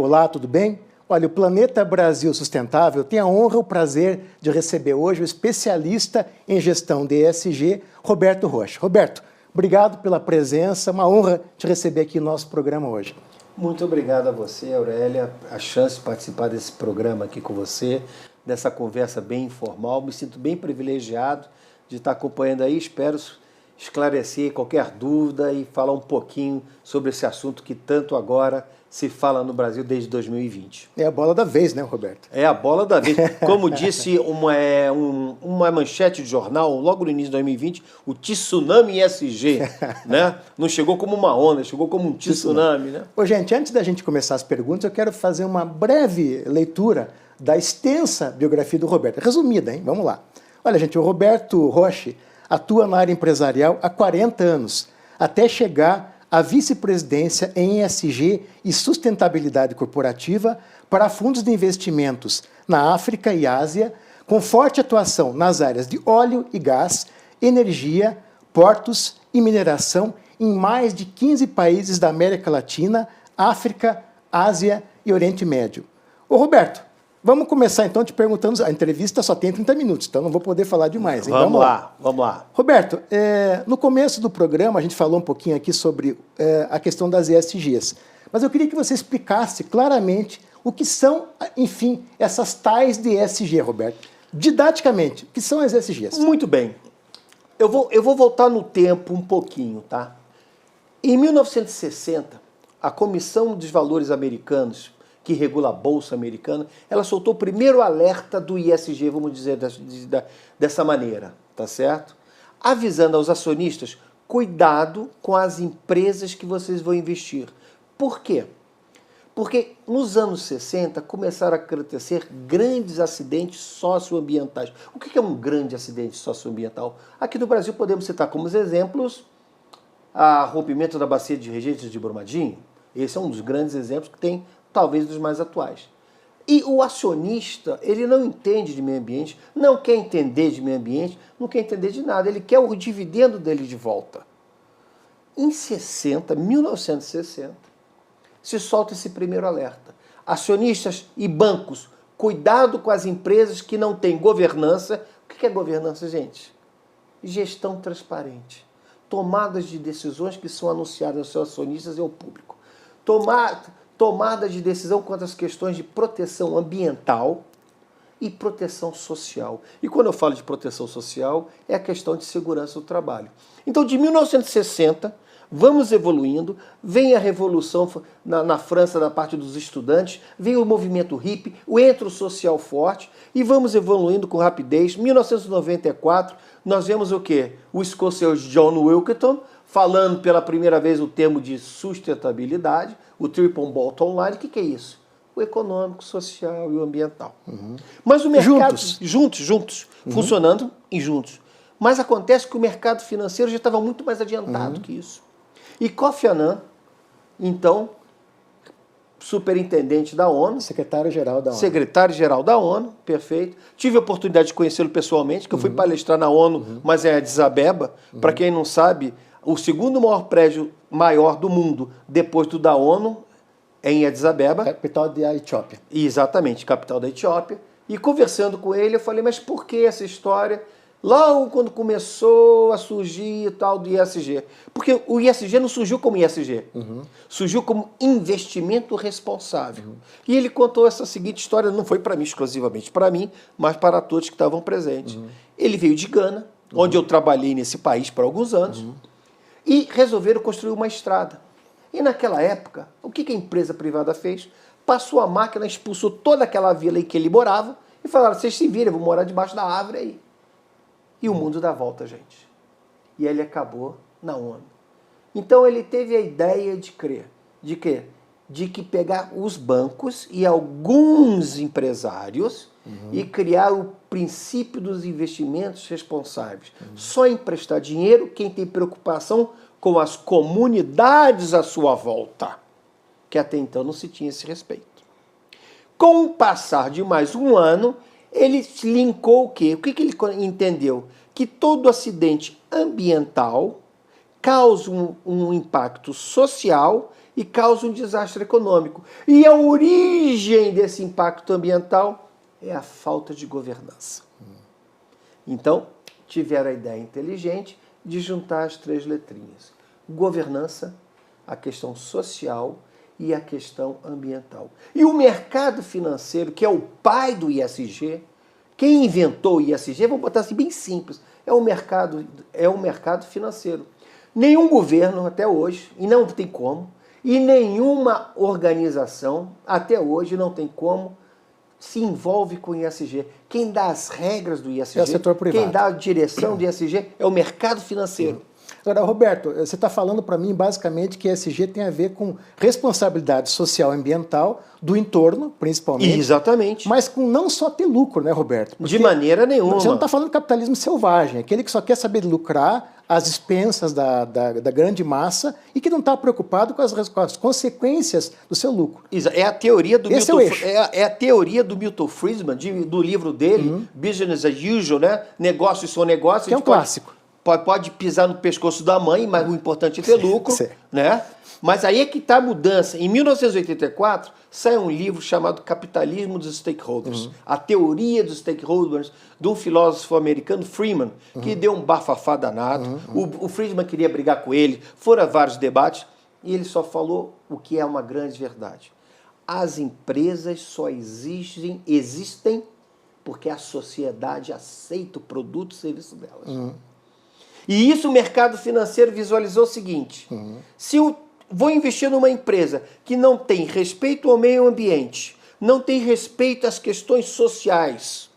Olá, tudo bem? Olha, o Planeta Brasil Sustentável tem a honra e o prazer de receber hoje o especialista em gestão de ESG, Roberto Rocha. Roberto, obrigado pela presença, uma honra te receber aqui no nosso programa hoje. Muito obrigado a você, Aurélia, a chance de participar desse programa aqui com você, dessa conversa bem informal. Me sinto bem privilegiado de estar acompanhando aí, espero esclarecer qualquer dúvida e falar um pouquinho sobre esse assunto que tanto agora se fala no Brasil desde 2020. É a bola da vez, né, Roberto? É a bola da vez. Como disse uma manchete de jornal, logo no início de 2020, o tsunami ESG, né? Não chegou como uma onda, chegou como um tsunami, né? Ô, gente, antes da gente começar as perguntas, eu quero fazer uma breve leitura da extensa biografia do Roberto. Resumida, hein? Vamos lá. Olha, gente, o Roberto Rocha atua na área empresarial há 40 anos, até chegar à vice-presidência em ESG e sustentabilidade corporativa para fundos de investimentos na África e Ásia, com forte atuação nas áreas de óleo e gás, energia, portos e mineração em mais de 15 países da América Latina, África, Ásia e Oriente Médio. Ô Roberto, vamos começar então te perguntando, a entrevista só tem 30 minutos, então não vou poder falar demais. Hein? Vamos lá. Roberto, no começo do programa a gente falou um pouquinho aqui sobre a questão das ESGs, mas eu queria que você explicasse claramente o que são, enfim, essas tais de ESG, Roberto. Didaticamente, o que são as ESGs? Muito bem. Eu vou voltar no tempo um pouquinho, tá? Em 1960, a Comissão dos Valores Americanos, que regula a Bolsa Americana, ela soltou o primeiro alerta do ESG, vamos dizer dessa maneira, tá certo? Avisando aos acionistas, cuidado com as empresas que vocês vão investir. Por quê? Porque nos anos 60 começaram a acontecer grandes acidentes socioambientais. O que é um grande acidente socioambiental? Aqui no Brasil podemos citar como exemplos o rompimento da bacia de rejeitos de Brumadinho. Esse é um dos grandes exemplos que tem, talvez, dos mais atuais. E o acionista, ele não entende de meio ambiente, não quer entender de meio ambiente, não quer entender de nada, ele quer o dividendo dele de volta. Em 1960, se solta esse primeiro alerta. Acionistas e bancos, cuidado com as empresas que não têm governança. O que é governança, gente? Gestão transparente. Tomadas de decisões que são anunciadas aos seus acionistas e ao público. Tomada de decisão quanto às questões de proteção ambiental e proteção social. E quando eu falo de proteção social, é a questão de segurança do trabalho. Então, de 1960, vamos evoluindo, vem a revolução na França da parte dos estudantes, vem o movimento hippie, o entro social forte, e vamos evoluindo com rapidez. Em 1994, nós vemos o quê? O escocês John Wilkinson, falando pela primeira vez o termo de sustentabilidade, o Triple Bottom Line. O que é isso? O econômico, social e o ambiental. Uhum. Mas o mercado... Juntos. Uhum. Funcionando e juntos. Mas acontece que o mercado financeiro já estava muito mais adiantado que isso. E Kofi Annan, então, superintendente da ONU. Secretário-geral da ONU. Secretário-geral da ONU, perfeito. Tive a oportunidade de conhecê-lo pessoalmente, que eu fui palestrar na ONU, mas é Addis Abeba. Para quem não sabe, o segundo maior prédio maior do mundo, depois do da ONU, é em Addis Abeba. Capital da Etiópia. Exatamente, capital da Etiópia. E conversando com ele, eu falei, mas por que essa história? Logo quando começou a surgir tal do ISG. Porque o ISG não surgiu como ISG. Surgiu como investimento responsável. E ele contou essa seguinte história, não foi para mim exclusivamente para mim, mas para todos que estavam presentes. Ele veio de Gana, onde eu trabalhei nesse país por alguns anos, e resolveram construir uma estrada. E naquela época, o que a empresa privada fez? Passou a máquina, expulsou toda aquela vila em que ele morava e falaram, vocês se virem, eu vou morar debaixo da árvore aí. E o mundo dá volta, gente. E ele acabou na ONU. Então ele teve a ideia de crer. De quê? De que pegar os bancos e alguns empresários e criar o princípio dos investimentos responsáveis. Só emprestar dinheiro quem tem preocupação com as comunidades à sua volta. Que até então não se tinha esse respeito. Com o passar de mais um ano, ele linkou o quê? O que ele entendeu? Que todo acidente ambiental causa um impacto social e causa um desastre econômico. E a origem desse impacto ambiental é a falta de governança. Então, tiveram a ideia inteligente de juntar as 3 letrinhas. Governança, a questão social e a questão ambiental. E o mercado financeiro, que é o pai do ISG, quem inventou o ISG, vamos botar assim bem simples, é o mercado financeiro. Nenhum governo até hoje, e não tem como, e nenhuma organização até hoje não tem como se envolve com o ISG. Quem dá as regras do ISG, é o setor privado. quem dá a direção do ISG é o mercado financeiro. Agora, Roberto, você está falando para mim basicamente que ESG tem a ver com responsabilidade social e ambiental do entorno, principalmente. Exatamente. Mas com não só ter lucro, né, Roberto? De maneira nenhuma. Você não está falando de capitalismo selvagem, aquele que só quer saber lucrar às expensas da grande massa e que não está preocupado com as consequências do seu lucro. É a teoria do Esse Milton, é o eixo. é a teoria do Milton Friedman, do livro dele, Business as Usual, né? Negócios são negócios. Que é um clássico. Pode pisar no pescoço da mãe, mas o importante é ter lucro, sim. né? Mas aí é que está a mudança. Em 1984, sai um livro chamado Capitalismo dos Stakeholders, a teoria dos stakeholders, de um filósofo americano, Friedman, que deu um bafafá danado. O Friedman queria brigar com ele, foram vários debates, e ele só falou o que é uma grande verdade. As empresas só existem porque a sociedade aceita o produto e o serviço delas. E isso o mercado financeiro visualizou o seguinte, se eu vou investir numa empresa que não tem respeito ao meio ambiente, não tem respeito às questões sociais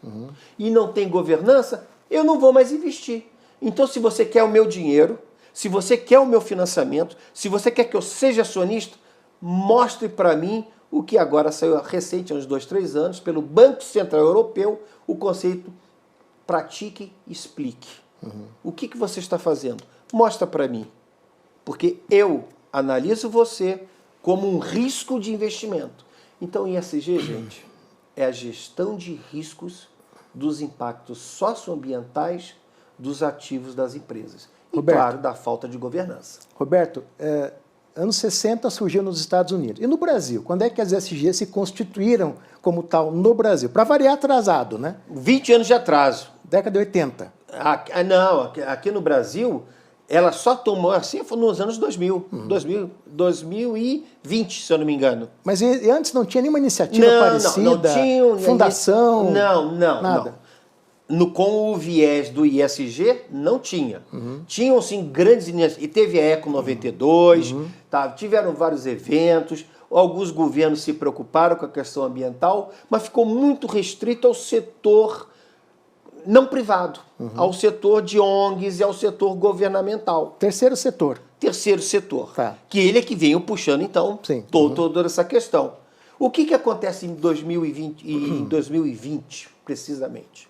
e não tem governança, eu não vou mais investir. Então, se você quer o meu dinheiro, se você quer o meu financiamento, se você quer que eu seja acionista, mostre para mim o que agora saiu recente, há uns 2, 3 anos, pelo Banco Central Europeu, o conceito pratique e explique. O que você está fazendo? Mostra para mim. Porque eu analiso você como um risco de investimento. Então, ESG, gente, é a gestão de riscos dos impactos socioambientais dos ativos das empresas. E, Roberto, claro, da falta de governança. Roberto, anos 60 surgiu nos Estados Unidos. E no Brasil? Quando é que as ESG se constituíram como tal no Brasil? Para variar, atrasado, né? 20 anos de atraso. Década de 80. Não, aqui no Brasil, ela só tomou assim nos anos 2000, 2020, se eu não me engano. Mas e antes não tinha nenhuma iniciativa parecida? Não tinha. Fundação? Nada. Com o viés do ISG, não tinha. Tinham, sim, grandes iniciativas. E teve a Eco 92, tiveram vários eventos, alguns governos se preocuparam com a questão ambiental, mas ficou muito restrito ao setor não privado, ao setor de ONGs e ao setor governamental. Terceiro setor. Terceiro setor. Tá. Que ele é que veio puxando, então, Sim. toda essa questão. O que acontece em 2020, precisamente?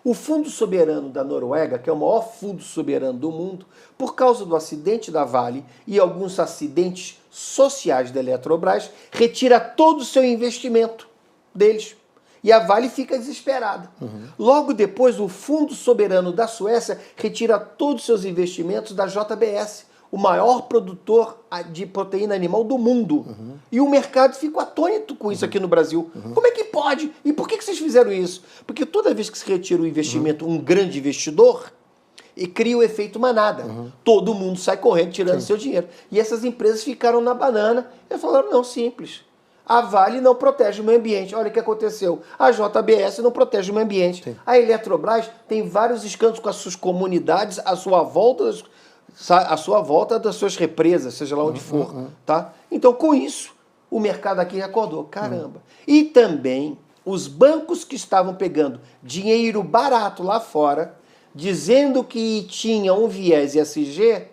O Fundo Soberano da Noruega, que é o maior fundo soberano do mundo, por causa do acidente da Vale e alguns acidentes sociais da Eletrobras, retira todo o seu investimento deles. E a Vale fica desesperada. Logo depois, o Fundo Soberano da Suécia retira todos os seus investimentos da JBS, o maior produtor de proteína animal do mundo. E o mercado ficou atônito com isso aqui no Brasil. Como é que pode? E por que vocês fizeram isso? Porque toda vez que se retira o investimento, um grande investidor, e cria o efeito manada. Todo mundo sai correndo tirando seu dinheiro. E essas empresas ficaram na banana e falaram, não, simples. A Vale não protege o meio ambiente. Olha o que aconteceu. A JBS não protege o meio ambiente. Sim. A Eletrobras tem vários escândalos com as suas comunidades, à sua volta das suas represas, seja lá onde for. Tá? Então, com isso, o mercado aqui acordou. Caramba. E também os bancos que estavam pegando dinheiro barato lá fora, dizendo que tinha um viés ESG,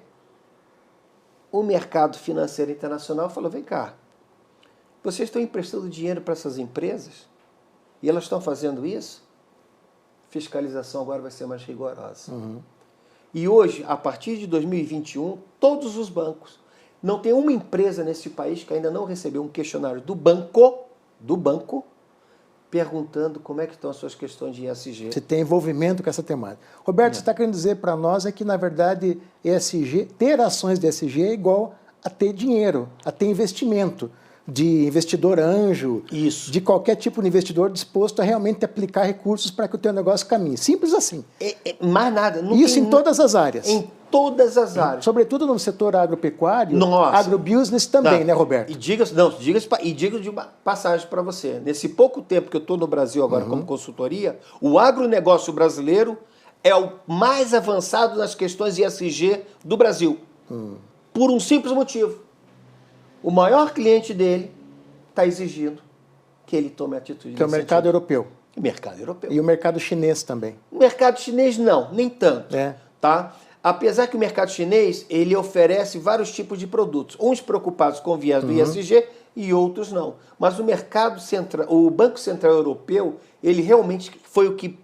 o mercado financeiro internacional falou, vem cá, vocês estão emprestando dinheiro para essas empresas e elas estão fazendo isso? Fiscalização agora vai ser mais rigorosa. E hoje, a partir de 2021, todos os bancos, não tem uma empresa nesse país que ainda não recebeu um questionário do banco, perguntando como é que estão as suas questões de ESG. Se tem envolvimento com essa temática. Roberto, você está querendo dizer para nós que, na verdade, ESG, ter ações de ESG é igual a ter dinheiro, a ter investimento, de investidor anjo, Isso. de qualquer tipo de investidor disposto a realmente aplicar recursos para que o teu negócio caminhe. Simples assim. Mais nada. Não Isso tem em todas as áreas. Em todas as áreas. Sobretudo no setor agropecuário, Nossa. agrobusiness também, Não. né, Roberto? E diga de uma passagem para você. Nesse pouco tempo que eu estou no Brasil agora como consultoria, o agronegócio brasileiro é o mais avançado nas questões ESG do Brasil. Por um simples motivo. O maior cliente dele está exigindo que ele tome atitude Que é o nesse mercado sentido. europeu. O mercado europeu. E o mercado chinês também. O mercado chinês não, nem tanto. É. Tá? Apesar que o mercado chinês ele oferece vários tipos de produtos, uns preocupados com o viés do ESG e outros não. Mas o mercado central, o Banco Central Europeu, ele realmente foi o que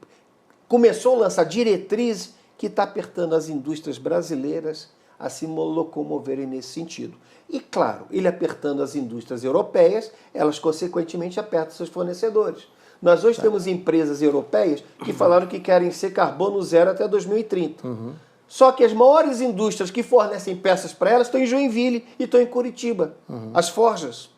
começou a lançar diretrizes que está apertando as indústrias brasileiras a se locomoverem nesse sentido. E, claro, ele apertando as indústrias europeias, elas, consequentemente, apertam seus fornecedores. Nós hoje temos empresas europeias que falaram que querem ser carbono zero até 2030. Só que as maiores indústrias que fornecem peças para elas estão em Joinville e estão em Curitiba, as forjas.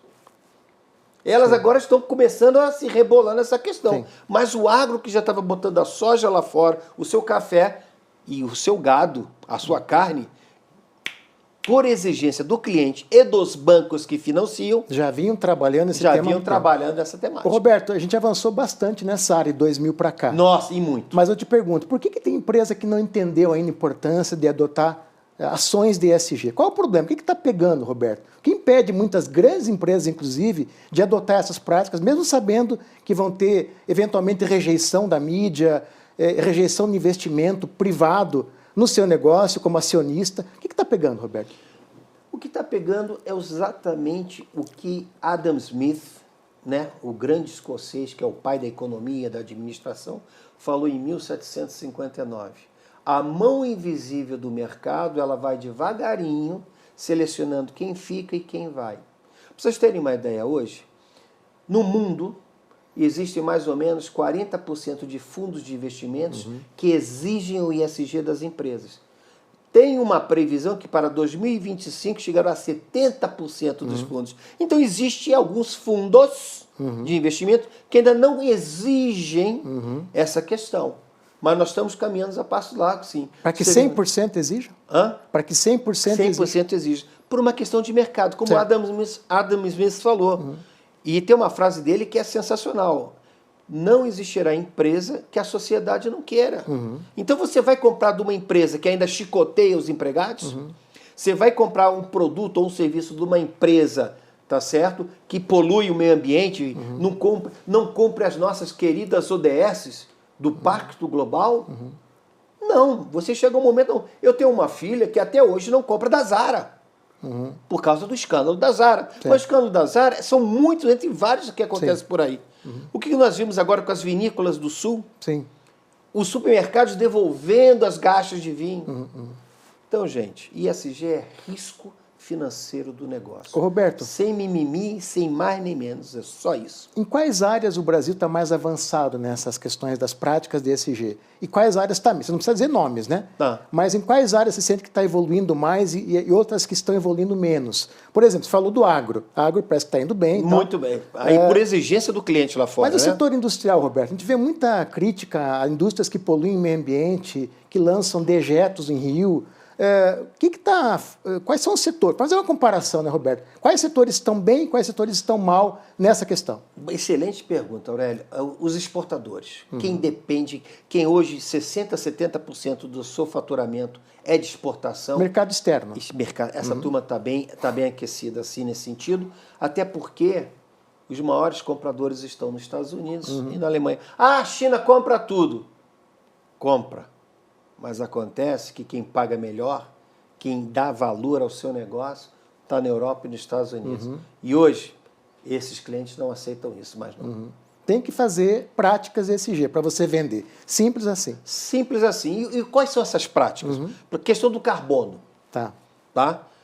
Elas agora estão começando a se rebolar nessa questão. Sim. Mas o agro que já estava botando a soja lá fora, o seu café e o seu gado, a sua carne, por exigência do cliente e dos bancos que financiam, Já vinham trabalhando esse já tema. vinham há muito trabalhando essa tempo. temática. Ô, Roberto, a gente avançou bastante nessa área de 2000 para cá. Nossa, e muito. Mas eu te pergunto, por que tem empresa que não entendeu ainda a importância de adotar ações de ESG? Qual é o problema? O que está pegando, Roberto? O que impede muitas grandes empresas, inclusive, de adotar essas práticas, mesmo sabendo que vão ter, eventualmente, rejeição da mídia, rejeição de investimento privado no seu negócio como acionista? O que está pegando, Roberto? O que está pegando é exatamente o que Adam Smith, né, o grande escocês, que é o pai da economia, da administração, falou em 1759. A mão invisível do mercado, ela vai devagarinho selecionando quem fica e quem vai. Para vocês terem uma ideia hoje, no mundo existem mais ou menos 40% de fundos de investimentos que exigem o ESG das empresas. Tem uma previsão que para 2025 chegará a 70% dos fundos. Então, existem alguns fundos de investimento que ainda não exigem essa questão. Mas nós estamos caminhando a passo largo, sim. Para que 100% exijam? Para que 100% 100% exige. Por uma questão de mercado, como Adam Smith falou. E tem uma frase dele que é sensacional. Não existirá empresa que a sociedade não queira. Então você vai comprar de uma empresa que ainda chicoteia os empregados? Você vai comprar um produto ou um serviço de uma empresa, tá certo? Que polui o meio ambiente, não compre as nossas queridas ODSs do Pacto Global? Não, você chega um momento... Não. Eu tenho uma filha que até hoje não compra da Zara. Por causa do escândalo da Zara. Mas o escândalo da Zara são muitos, entre vários que acontecem por aí. O que nós vimos agora com as vinícolas do Sul? Sim. Os supermercados devolvendo as garrafas de vinho. Então, gente, ESG é risco financeiro do negócio. Ô, Roberto. Sem mimimi, sem mais nem menos, é só isso. Em quais áreas o Brasil está mais avançado nessas questões das práticas de ESG? E quais áreas está? Você não precisa dizer nomes, né? Tá. Mas em quais áreas você sente que está evoluindo mais e outras que estão evoluindo menos? Por exemplo, você falou do agro. A agro parece que está indo bem. Muito bem. Aí por exigência do cliente lá fora, Mas o né? setor industrial, Roberto, a gente vê muita crítica a indústrias que poluem o meio ambiente, que lançam dejetos em rio. Quais são os setores? Fazer uma comparação, né, Roberto? Quais setores estão bem e quais setores estão mal nessa questão? Excelente pergunta, Aurélio. Os exportadores, quem hoje 60%, 70% do seu faturamento é de exportação. Mercado externo. Essa turma está bem aquecida assim nesse sentido, até porque os maiores compradores estão nos Estados Unidos e na Alemanha. Ah, a China compra tudo. Compra. Mas acontece que quem paga melhor, quem dá valor ao seu negócio, está na Europa e nos Estados Unidos. E hoje, esses clientes não aceitam isso mais não. Tem que fazer práticas ESG para você vender. Simples assim. Simples assim. E quais são essas práticas? A questão do carbono. Tá.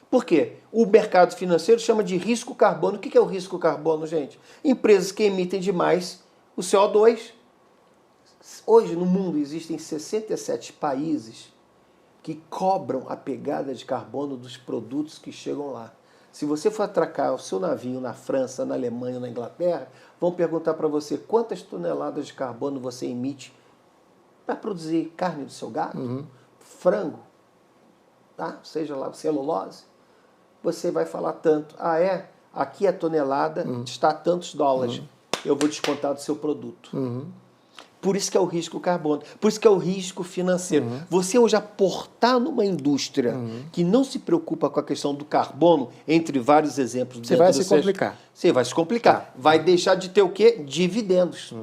Por quê? O mercado financeiro chama de risco carbono. O que é o risco carbono, gente? Empresas que emitem demais o CO2. Hoje, no mundo, existem 67 países que cobram a pegada de carbono dos produtos que chegam lá. Se você for atracar o seu navio na França, na Alemanha, na Inglaterra, vão perguntar para você quantas toneladas de carbono você emite para produzir carne do seu gado, frango, tá? Seja lá celulose. Você vai falar tanto. Ah, é? Aqui a tonelada está a tantos dólares. Eu vou descontar do seu produto. Por isso que é o risco carbono. Por isso que é o risco financeiro. Você hoje aportar numa indústria que não se preocupa com a questão do carbono, entre vários exemplos... Você vai se complicar. Você vai se complicar. Vai deixar de ter o quê? Dividendos.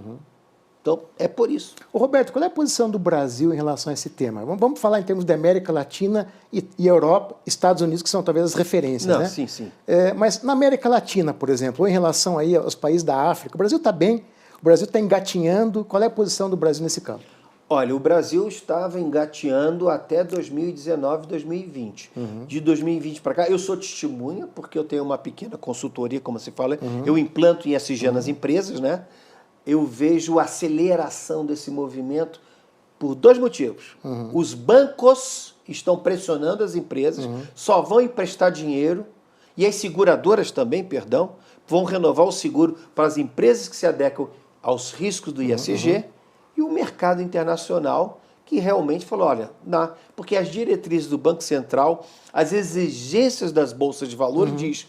Então, é por isso. Ô Roberto, qual é a posição do Brasil em relação a esse tema? Vamos falar em termos da América Latina e Europa, Estados Unidos, que são talvez as referências, Não, né? sim, sim. Mas na América Latina, por exemplo, ou em relação aí aos países da África, o Brasil está bem, o Brasil está engatinhando. Qual é a posição do Brasil nesse campo? Olha, o Brasil estava engateando até 2019, 2020. De 2020 para cá, eu sou testemunha, porque eu tenho uma pequena consultoria, como você fala, eu implanto ESG nas empresas, né? Eu vejo a aceleração desse movimento por dois motivos. Os bancos estão pressionando as empresas, só vão emprestar dinheiro, e as seguradoras também, perdão, vão renovar o seguro para as empresas que se adequam aos riscos do ESG, e o mercado internacional, que realmente falou, olha, porque as diretrizes do Banco Central, as exigências das bolsas de valores diz,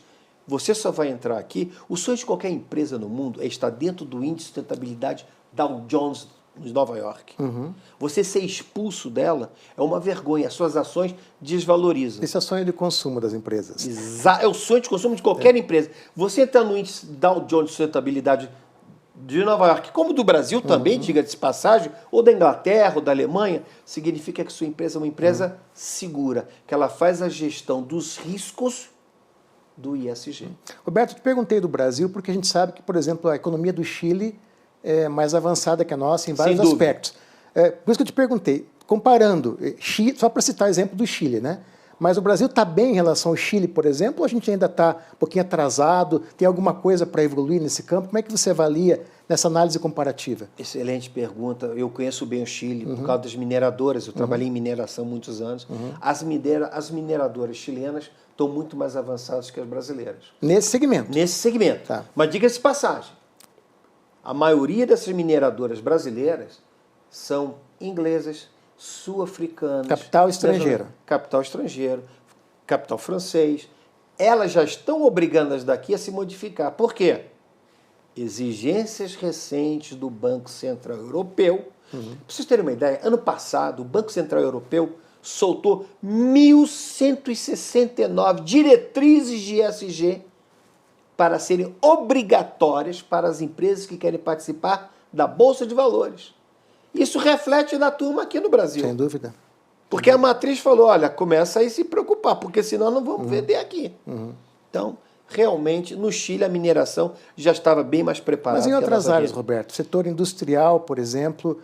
você só vai entrar aqui, o sonho de qualquer empresa no mundo é estar dentro do índice de sustentabilidade Dow Jones de Nova York. Você ser expulso dela é uma vergonha, as suas ações desvalorizam. Esse é o sonho de consumo das empresas. É o sonho de consumo de qualquer empresa. Você entrar no índice Dow Jones de sustentabilidade de Nova York, como do Brasil também, diga-se de passagem, ou da Inglaterra, ou da Alemanha, significa que sua empresa é uma empresa segura, que ela faz a gestão dos riscos do ESG. Roberto, eu te perguntei do Brasil porque a gente sabe que, por exemplo, a economia do Chile é mais avançada que a nossa em vários aspectos. Por isso que eu te perguntei, comparando, Chile, só para citar o exemplo do Chile, né? Mas o Brasil está bem em relação ao Chile, por exemplo, ou a gente ainda está um pouquinho atrasado? Tem alguma coisa para evoluir nesse campo? Como é que você avalia nessa análise comparativa? Excelente pergunta. Eu conheço bem o Chile por causa das mineradoras. Eu trabalhei em mineração há muitos anos. As mineradoras chilenas estão muito mais avançadas que as brasileiras. Nesse segmento? Nesse segmento. Tá. Mas diga-se de passagem, a maioria dessas mineradoras brasileiras são inglesas, sul-africanas. Capital estrangeiro. Capital estrangeiro, capital francês. Elas já estão obrigando as daqui a se modificar. Por quê? Exigências recentes do Banco Central Europeu. Para vocês terem uma ideia, ano passado o Banco Central Europeu soltou 1.169 diretrizes de ESG para serem obrigatórias para as empresas que querem participar da Bolsa de Valores. Isso reflete na turma aqui no Brasil. Sem dúvida. Porque a matriz falou, olha, começa a se preocupar, porque senão não vamos vender aqui. Então, realmente, no Chile, a mineração já estava bem mais preparada. Mas em outras áreas, Roberto, setor industrial, por exemplo,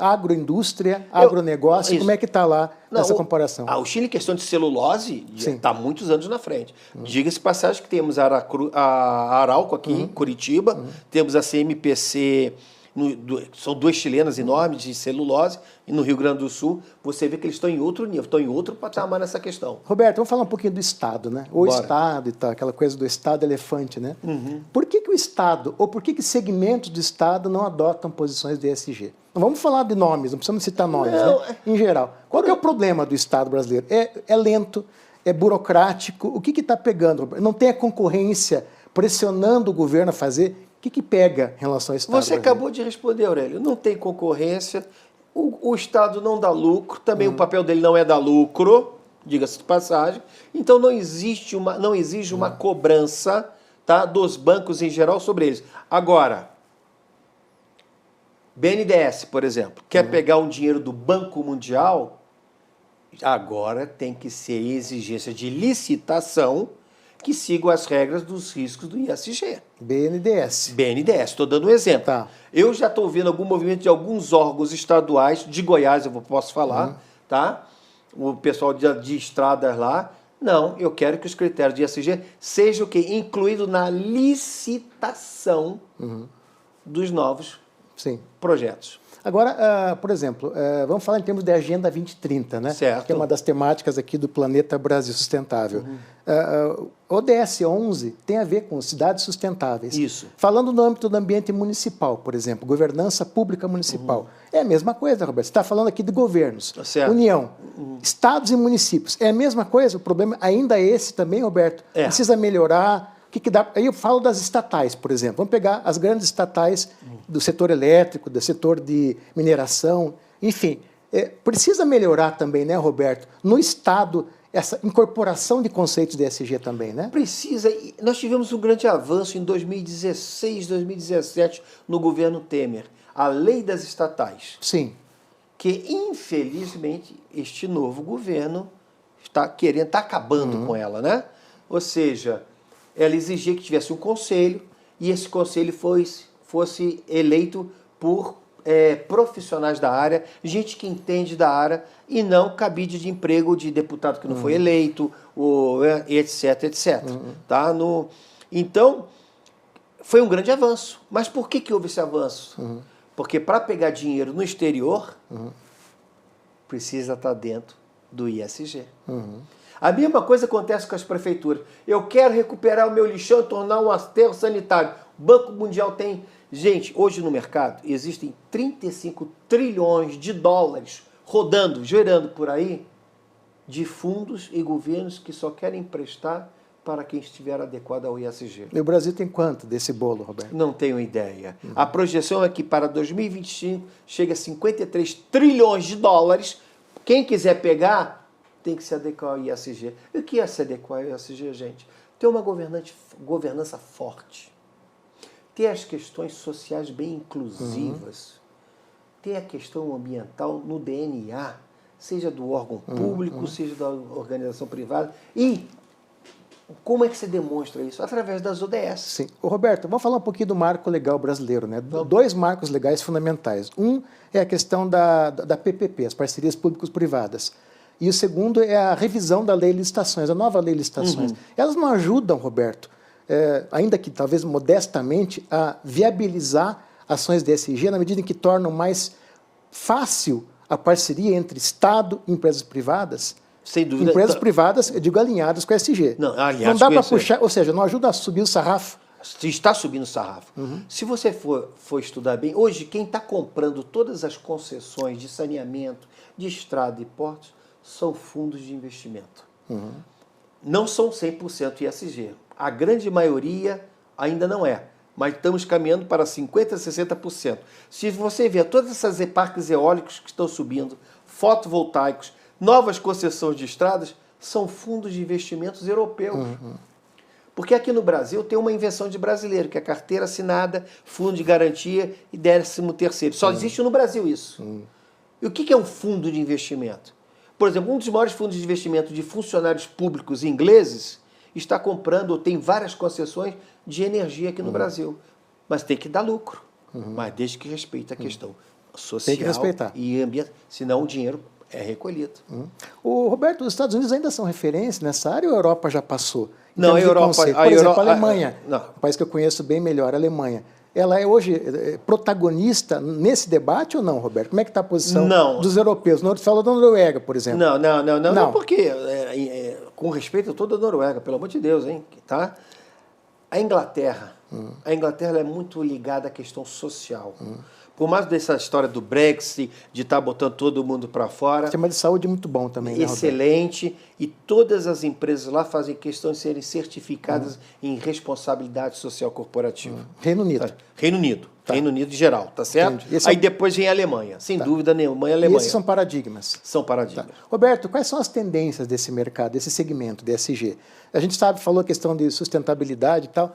agroindústria, agronegócio, como é que está lá nessa comparação? O Chile, em questão de celulose, está muitos anos na frente. Diga-se passagem que temos a Arauco aqui em Curitiba, temos a CMPC, são duas chilenas enormes de celulose, e no Rio Grande do Sul, você vê que eles estão em outro nível, estão em outro patamar nessa questão. Roberto, vamos falar um pouquinho do Estado, né? O Estado e tal, aquela coisa do Estado elefante, né? Por que o Estado, ou por que segmentos do Estado não adotam posições de ESG? Não vamos falar de nomes, não precisamos citar nomes, né? Em geral. Qual que é o problema do Estado brasileiro? É lento, é burocrático, o que está pegando? Não tem a concorrência pressionando o governo a fazer? O que pega em relação ao Estado Você brasileiro? acabou de responder, Aurélio. Não tem concorrência, o Estado não dá lucro, também o papel dele não é dar lucro, diga-se de passagem. Então não existe não exige uma cobrança, tá, dos bancos em geral sobre eles. Agora, BNDES, por exemplo, quer pegar um dinheiro do Banco Mundial, agora tem que ser exigência de licitação que sigam as regras dos riscos do ESG. BNDES. BNDES, estou dando um exemplo. Tá. Eu já estou vendo algum movimento de alguns órgãos estaduais, de Goiás eu posso falar, tá? O pessoal de estradas lá. Não, eu quero que os critérios de ESG sejam o quê? Incluído na licitação dos novos Sim. projetos. Agora, por exemplo, vamos falar em termos de Agenda 2030, né? Certo. Que é uma das temáticas aqui do Planeta Brasil Sustentável. O ODS 11 tem a ver com cidades sustentáveis. Isso. Falando no âmbito do ambiente municipal, por exemplo, governança pública municipal. É a mesma coisa, Roberto. Você está falando aqui de governos, Certo. União, estados e municípios. É a mesma coisa? O problema ainda é esse também, Roberto? Precisa melhorar. O que dá? Aí eu falo das estatais, por exemplo. Vamos pegar as grandes estatais do setor elétrico, do setor de mineração, enfim. Precisa melhorar também, né, Roberto? No Estado, essa incorporação de conceitos de ESG também, né? Precisa. Nós tivemos um grande avanço em 2016, 2017, no governo Temer. A lei das estatais. Sim. Que, infelizmente, este novo governo está acabando com ela, né? Ou seja, ela exigia que tivesse um conselho e esse conselho fosse eleito por profissionais da área, gente que entende da área e não cabide de emprego de deputado que não foi eleito, etc, etc. Tá? Então, foi um grande avanço. Mas por que houve esse avanço? Porque para pegar dinheiro no exterior, precisa estar dentro do ISG. A mesma coisa acontece com as prefeituras. Eu quero recuperar o meu lixão e tornar um aterro sanitário. O Banco Mundial tem... Gente, hoje no mercado existem 35 trilhões de dólares rodando, gerando por aí, de fundos e governos que só querem emprestar para quem estiver adequado ao ISG. E o Brasil tem quanto desse bolo, Roberto? Não tenho ideia. A projeção é que para 2025 chega a 53 trilhões de dólares. Quem quiser pegar, tem que se adequar ao ISG. E o que é se adequar ao ISG, gente? Ter uma governança forte. Ter as questões sociais bem inclusivas. Ter a questão ambiental no DNA, seja do órgão público, seja da organização privada. E como é que se demonstra isso? Através das ODS. Sim. Ô, Roberto, vamos falar um pouquinho do marco legal brasileiro, né? Dois marcos legais fundamentais. Um é a questão da PPP, as parcerias públicos-privadas. E o segundo é a revisão da lei de licitações, a nova lei de licitações. Elas não ajudam, Roberto, ainda que talvez modestamente, a viabilizar ações de ESG na medida em que tornam mais fácil a parceria entre Estado e empresas privadas. Sem dúvida. Empresas privadas, eu digo, alinhadas com a ESG. Não, não dá para puxar, ou seja, não ajuda a subir o sarrafo. Está subindo o sarrafo. Se você for estudar bem, hoje quem está comprando todas as concessões de saneamento, de estrada e portos, são fundos de investimento. Não são 100% ISG. A grande maioria ainda não é. Mas estamos caminhando para 50% a 60%. Se você ver todas essas parques eólicos que estão subindo, fotovoltaicos, novas concessões de estradas, são fundos de investimentos europeus. Porque aqui no Brasil tem uma invenção de brasileiro, que é carteira assinada, fundo de garantia e 13º. Só existe no Brasil isso. E o que é um fundo de investimento? Por exemplo, um dos maiores fundos de investimento de funcionários públicos ingleses está comprando, ou tem várias concessões de energia aqui no Brasil. Mas tem que dar lucro. Mas desde que respeite a questão social tem que respeitar. E ambiental. Senão o dinheiro é recolhido. O Roberto, os Estados Unidos ainda são referência nessa área ou a Europa já passou? Não, a Europa... Por exemplo, a Alemanha, um país que eu conheço bem melhor, a Alemanha. Ela é hoje protagonista nesse debate ou não, Roberto? Como é que está a posição dos europeus? Não fala da Noruega, por exemplo. Não, porque, com respeito a toda a Noruega, pelo amor de Deus, hein? Tá? A Inglaterra é muito ligada à questão social. Por mais dessa história do Brexit, de estar botando todo mundo para fora... O sistema de saúde é muito bom também, né, excelente, Roberto? E todas as empresas lá fazem questão de serem certificadas em responsabilidade social corporativa. Reino Unido. Tá? Reino Unido. Tá. Reino Unido em geral, tá certo? Aí depois vem a Alemanha. Sem dúvida nenhuma, a Alemanha. E esses são paradigmas. São paradigmas. Tá. Roberto, quais são as tendências desse mercado, desse segmento, de ESG? A gente falou a questão de sustentabilidade e tal.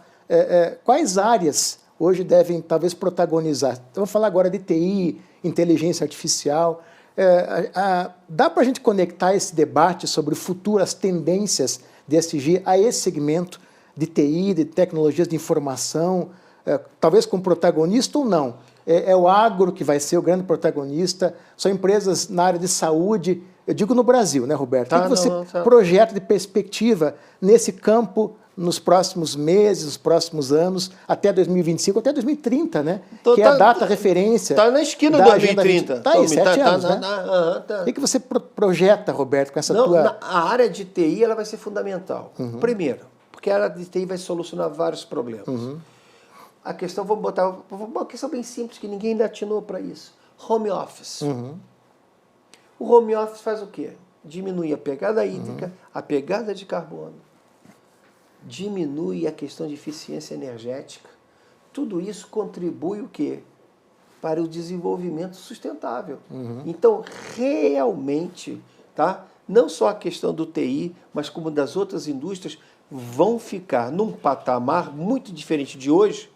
Quais áreas hoje devem, talvez, protagonizar? Então, vamos falar agora de TI, inteligência artificial. Dá para a gente conectar esse debate sobre o futuro, as tendências de ESG a esse segmento de TI, de tecnologias de informação, talvez com protagonista ou não? É o agro que vai ser o grande protagonista? São empresas na área de saúde? Eu digo no Brasil, né, Roberto? O que você projeta de perspectiva nesse campo nos próximos meses, nos próximos anos, até 2025, até 2030, né? Então, que é a data referência. Está na esquina da de Agenda 2030. 20. Tá aí, 7 anos, né? Tá. O que você projeta, Roberto, com essa Não, tua... a área de TI ela vai ser fundamental. Primeiro, porque a área de TI vai solucionar vários problemas. A questão, vamos botar uma questão bem simples, que ninguém ainda atinou para isso. Home office. O home office faz o quê? Diminui a pegada hídrica, a pegada de carbono, diminui a questão de eficiência energética. Tudo isso contribui o quê? Para o desenvolvimento sustentável. Então, realmente, tá? Não só a questão do TI, mas como das outras indústrias, vão ficar num patamar muito diferente de hoje,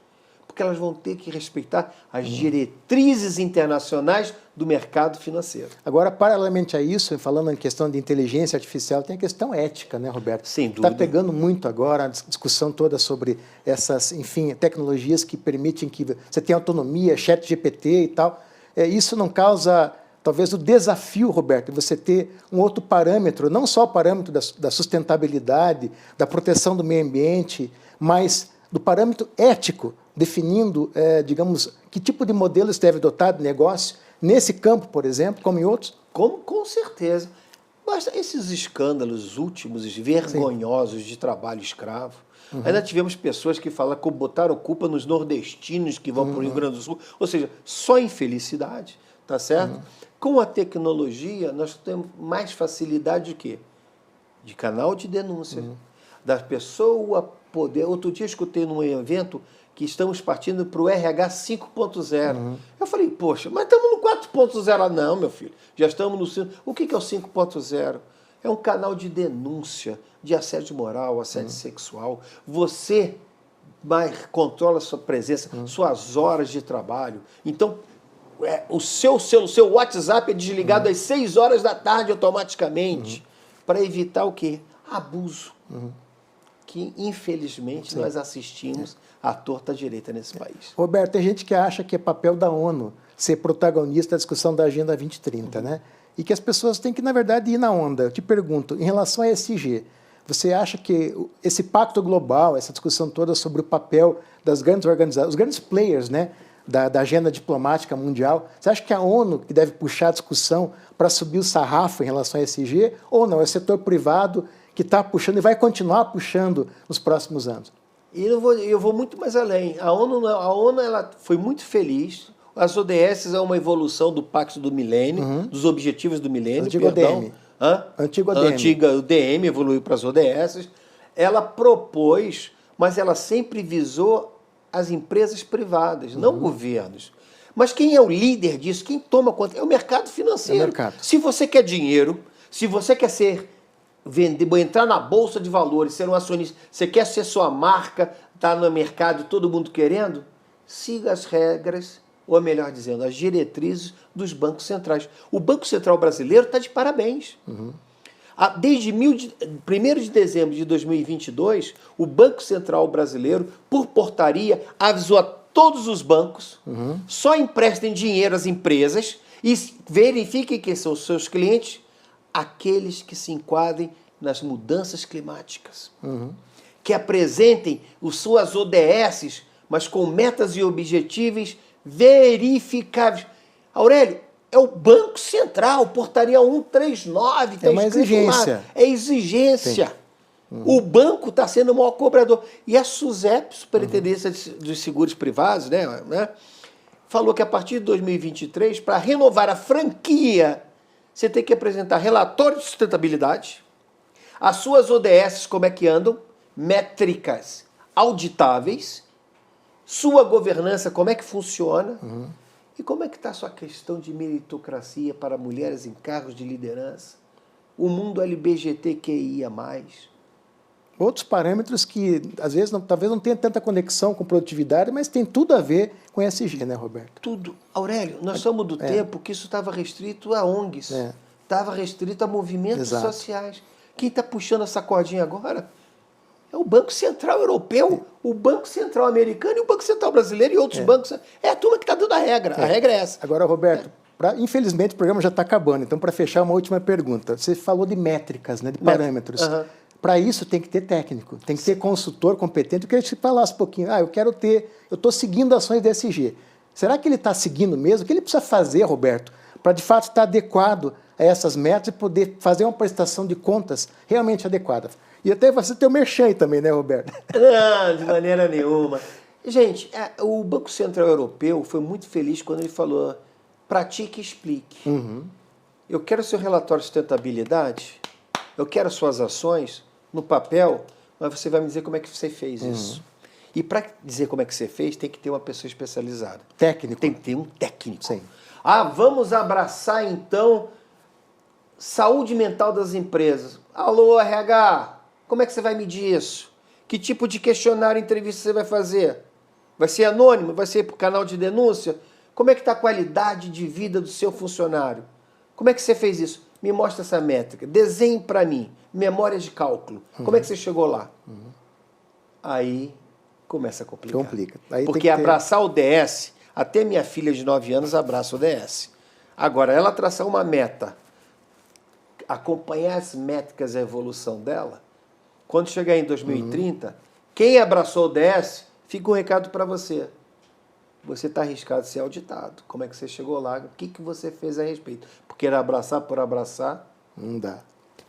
porque elas vão ter que respeitar as diretrizes internacionais do mercado financeiro. Agora, paralelamente a isso, falando em questão de inteligência artificial, tem a questão ética, né, Roberto? Sem dúvida. Está pegando muito agora a discussão toda sobre essas, enfim, tecnologias que permitem que você tenha autonomia, chat GPT e tal. Isso não causa, talvez, o desafio, Roberto, de você ter um outro parâmetro, não só o parâmetro da sustentabilidade, da proteção do meio ambiente, mas do parâmetro ético, definindo, digamos, que tipo de modelo você deve adotar de negócio, nesse campo, por exemplo, como em outros? Com certeza. Basta esses escândalos últimos, vergonhosos de trabalho escravo. Ainda tivemos pessoas que falaram que botaram culpa nos nordestinos que vão para o Rio Grande do Sul. Ou seja, só infelicidade, tá certo? Com a tecnologia, nós temos mais facilidade de quê? De canal de denúncia. Da pessoa poder... Outro dia eu escutei num evento que estamos partindo para o RH 5.0. Eu falei, poxa, mas estamos no 4.0. Não, meu filho, já estamos no 5. O que é o 5.0? É um canal de denúncia, de assédio moral, assédio sexual. Você controla a sua presença, suas horas de trabalho. Então, o seu WhatsApp é desligado às 6 horas da tarde automaticamente, para evitar o quê? Abuso. Que, infelizmente, nós assistimos à torta direita nesse país. Roberto, tem gente que acha que é papel da ONU ser protagonista da discussão da Agenda 2030, né? E que as pessoas têm que, na verdade, ir na onda. Eu te pergunto, em relação a ESG, você acha que esse pacto global, essa discussão toda sobre o papel das grandes organizações, os grandes players, né, da agenda diplomática mundial, você acha que a ONU que deve puxar a discussão para subir o sarrafo em relação a ESG, ou não, é o setor privado que está puxando e vai continuar puxando nos próximos anos? E eu vou muito mais além. A ONU ela foi muito feliz. As ODS é uma evolução do Pacto do Milênio, dos Objetivos do Milênio. Antigo ODM. Antigo ODM. Antiga ODM evoluiu para as ODS. Ela propôs, mas ela sempre visou as empresas privadas, não governos. Mas quem é o líder disso, quem toma conta, é o mercado financeiro. É o mercado. Se você quer dinheiro, se você quer entrar na Bolsa de Valores, ser um acionista, você quer ser sua marca, está no mercado, todo mundo querendo, siga as regras, ou melhor dizendo, as diretrizes dos bancos centrais. O Banco Central brasileiro está de parabéns. Desde 1º de dezembro de 2022, o Banco Central brasileiro, por portaria, avisou a todos os bancos, só emprestem dinheiro às empresas e verifiquem quem são os seus clientes, aqueles que se enquadrem nas mudanças climáticas, que apresentem as suas ODS, mas com metas e objetivos verificáveis. Aurélio, é o Banco Central, portaria 139. É uma exigência. É exigência. O banco está sendo o maior cobrador. E a SUSEP, Superintendência dos Seguros Privados, né, falou que a partir de 2023, para renovar a franquia, você tem que apresentar relatório de sustentabilidade, as suas ODS, como é que andam, métricas auditáveis, sua governança, como é que funciona, e como é que está a sua questão de meritocracia para mulheres em cargos de liderança, o mundo LGBTQIA+. Outros parâmetros que, às vezes, talvez não tenha tanta conexão com produtividade, mas tem tudo a ver com ESG, né, Roberto? Tudo. Aurélio, nós somos do tempo que isso estava restrito a ONGs, estava restrito a movimentos sociais. Quem está puxando essa cordinha agora é o Banco Central Europeu, o Banco Central Americano e o Banco Central Brasileiro e outros bancos. É a turma que está dando a regra. A regra é essa. Agora, Roberto, infelizmente o programa já está acabando, então para fechar uma última pergunta. Você falou de métricas, né, de parâmetros. Para isso tem que ter técnico, tem que ter consultor competente. Eu queria que você falasse um pouquinho. Eu estou seguindo ações da ESG. Será que ele está seguindo mesmo? O que ele precisa fazer, Roberto, para de fato estar adequado a essas metas e poder fazer uma prestação de contas realmente adequada? E até você ter o merchan aí também, né, Roberto? Não, de maneira nenhuma. Gente, o Banco Central Europeu foi muito feliz quando ele falou: pratique e explique. Eu quero seu relatório de sustentabilidade, eu quero suas ações no papel, mas você vai me dizer como é que você fez isso. E para dizer como é que você fez, tem que ter uma pessoa especializada. Técnico. Tem que ter um técnico. Sim. Vamos abraçar então saúde mental das empresas. Alô, RH, como é que você vai medir isso? Que tipo de questionário, entrevista você vai fazer? Vai ser anônimo? Vai ser por canal de denúncia? Como é que está a qualidade de vida do seu funcionário? Como é que você fez isso? Me mostra essa métrica. Desenhe para mim. Memória de cálculo. Como é que você chegou lá? Aí começa a complicar. Aí porque abraçar o DS, até minha filha de 9 anos abraça o DS. Agora, ela traçar uma meta, acompanhar as métricas, a evolução dela, quando chegar em 2030, quem abraçou o DS, fica um recado para você. Você está arriscado de ser auditado. Como é que você chegou lá? O que você fez a respeito? Porque era abraçar por abraçar? Não dá.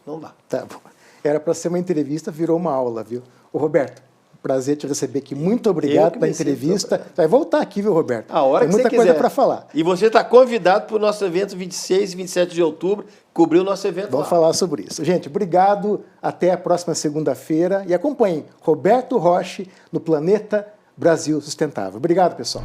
Não dá. Tá bom. Era para ser uma entrevista, virou uma aula, viu? Ô, Roberto, prazer te receber aqui. Muito obrigado pela entrevista. Vai voltar aqui, viu, Roberto? A hora Tem que você muita coisa quiser. para falar. E você está convidado para o nosso evento 26 e 27 de outubro, cobrir o nosso evento Vamos lá. falar sobre isso. Gente, obrigado. Até a próxima segunda-feira. E acompanhem Roberto Roche no Planeta Brasil Sustentável. Obrigado, pessoal.